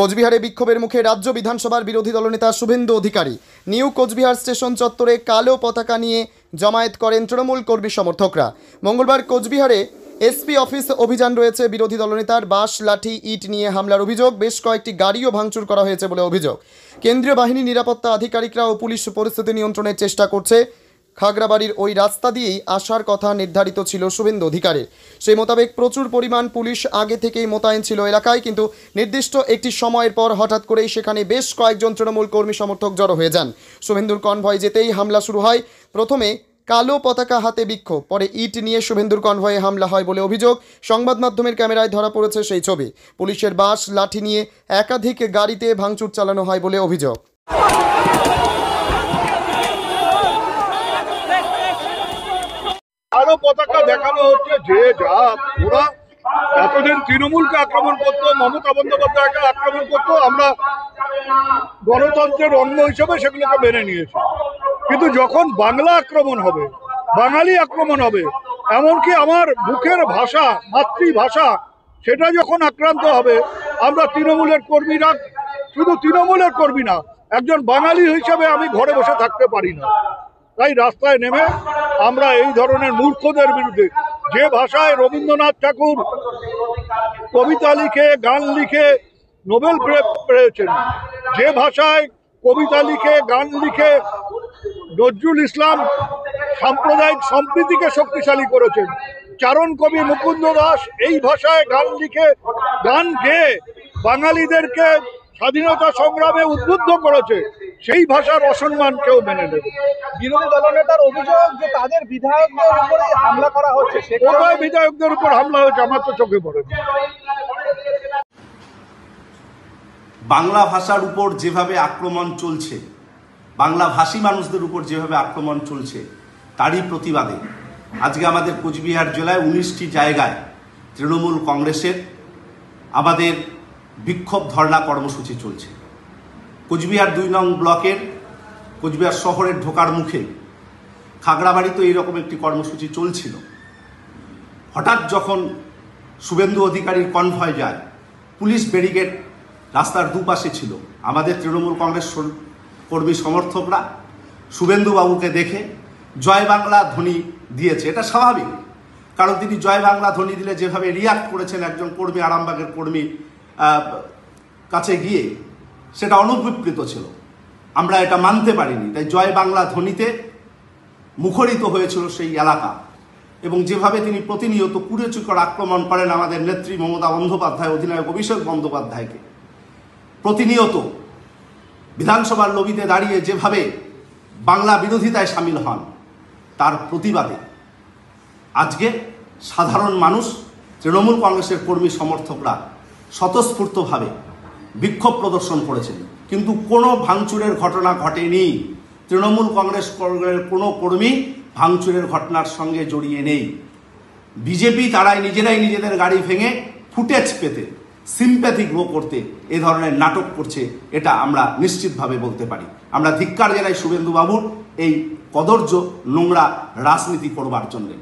কোচবিহারে বিক্ষোভের মুখে রাজ্য বিধানসভার বিরোধী দলনেতা শুভেন্দু অধিকারী। নিউ কোচবিহার স্টেশন চত্বরে কালো পতাকা নিয়ে জমায়েত করেন তৃণমূল কর্মী সমর্থকরা। মঙ্গলবার কোচবিহারে এসপি অফিস অভিযান রয়েছে। বিরোধী দলনেতার বাঁশ, লাঠি, ইট নিয়ে হামলার অভিযোগ। বেশ কয়েকটি গাড়িও ভাঙচুর করা হয়েছে বলে অভিযোগ। কেন্দ্রীয় বাহিনী, নিরাপত্তা আধিকারিকরা ও পুলিশ পরিস্থিতি নিয়ন্ত্রণের চেষ্টা করছে। খাগড়াবাড়ির ওই রাস্তা দিয়েই আসার কথা নির্ধারিত ছিল শুভেন্দু অধিকারীর। সেই মোতাবেক প্রচুর পরিমাণ পুলিশ আগে থেকেই মোতায়েন ছিল এলাকায়, কিন্তু নির্দিষ্ট একটি সময়ের পর হঠাৎ করেই সেখানে বেশ কয়েকজন তৃণমূল কর্মী সমর্থক জড়ো হয়ে যান। শুভেন্দুর কনভয় যেতেই হামলা শুরু হয়। প্রথমে কালো পতাকা হাতে বিক্ষোভ, পরে ইট নিয়ে শুভেন্দুর কনভয়ে হামলা হয় বলে অভিযোগ। সংবাদ মাধ্যমের ক্যামেরায় ধরা পড়েছে সেই ছবি। পুলিশের বাঁশ, লাঠি নিয়ে একাধিক গাড়িতে ভাঙচুর চালানো হয় বলে অভিযোগ। কালো পতাকা দেখানো হচ্ছে যে যা ওরা এতদিন তৃণমূলকে আক্রমণ করতো, মমতা বন্দ্যোপাধ্যায়কে আক্রমণ করতো, আমরা গণতন্ত্রের অঙ্গ হিসেবে সেগুলোকে মেনে নিয়েছি। কিন্তু যখন বাংলা আক্রমণ হবে, বাঙালি আক্রমণ হবে, এমনকি আমার মুখের ভাষা, মাতৃভাষা, সেটা যখন আক্রান্ত হবে, আমরা তৃণমূলের কর্মীরা, শুধু তৃণমূলের কর্মী না, একজন বাঙালি হিসেবে আমি ঘরে বসে থাকতে পারি না। তাই রাস্তায় নেমে আমরা এই ধরনের মূর্খদের বিরুদ্ধে, যে ভাষায় রবীন্দ্রনাথ ঠাকুর কবিতা লিখে, গান লিখে নোবেল পেয়েছেন, যে ভাষায় কবিতা লিখে, গান লিখে নজরুল ইসলাম সাম্প্রদায়িক সম্প্রীতিকে শক্তিশালী করেছেন, চারণ কবি মুকুন্দ দাস এই ভাষায় গান লিখে, গান গেয়ে বাঙালিদেরকে স্বাধীনতা সংগ্রামে উদ্বুদ্ধ করেছে, সেই ভাষার অসম্মান কেউ মেনে নেবে। বিরোধী দলনেতার অভিযোগ যে তাদের বিধায়কদের উপরে হামলা করা হচ্ছে। কোথায় বিধায়কদের উপর হামলা হয়েছে আমার তো চোখে পড়ে। বাংলা ভাষার উপর যেভাবে আক্রমণ চলছে, বাংলা ভাষী মানুষদের উপর যেভাবে আক্রমণ চলছে, তারই প্রতিবাদে আজকে আমাদের কোচবিহার জেলায় 19টি জায়গায় তৃণমূল কংগ্রেসের আমাদের বিক্ষোভ ধর্ণা কর্মসূচি চলছে। কোচবিহার 2 নং ব্লকের কোচবিহার শহরের ঢোকার মুখে খাগড়াবাড়িতে এইরকম একটি কর্মসূচি চলছিল। হঠাৎ যখন শুভেন্দু অধিকারীর কনভয় যায়, পুলিশ ব্যারিকেড রাস্তার দুপাশে ছিল। আমাদের তৃণমূল কংগ্রেস কর্মী সমর্থকরা শুভেন্দু বাবুকে দেখে জয় বাংলা ধ্বনি দিয়েছে। এটা স্বাভাবিক, কারণ তিনি জয় বাংলা ধ্বনি দিলে যেভাবে রিয়াক্ট করেছেন একজন কর্মী, আরামবাগের কর্মী কাছে গিয়ে, সেটা অনুবিপ্রিত ছিল। আমরা এটা মানতে পারিনি। তাই জয় বাংলা ধ্বনিতে মুখরিত হয়েছিল সেই এলাকা। এবং যেভাবে তিনি প্রতিনিয়ত কুড়েচুকর আক্রমণ করেন আমাদের নেত্রী মমতা বন্দ্যোপাধ্যায়, অধিনায়ক অভিষেক বন্দ্যোপাধ্যায়কে, প্রতিনিয়ত বিধানসভার লবিতে দাঁড়িয়ে যেভাবে বাংলা বিরোধিতায় সামিল হন, তার প্রতিবাদে আজকে সাধারণ মানুষ, তৃণমূল কংগ্রেসের কর্মী সমর্থকরা স্বতঃস্ফূর্তভাবে বিক্ষোভ প্রদর্শন করেছেন। কিন্তু কোনো ভাঙচুরের ঘটনা ঘটেনি। তৃণমূল কংগ্রেসের কোনো কর্মী ভাঙচুরের ঘটনার সঙ্গে জড়িয়ে নেই। বিজেপি তারাই নিজেরাই নিজেদের গাড়ি ভেঙে ফুটেজ পেতে, সিম্প্যাথি গ্রো করতে এ ধরনের নাটক করছে, এটা আমরা নিশ্চিতভাবে বলতে পারি। আমরা ধিক্কার জানাই শুভেন্দু বাবুর এই কদর্য নোংরা রাজনীতি করবার জন্যে।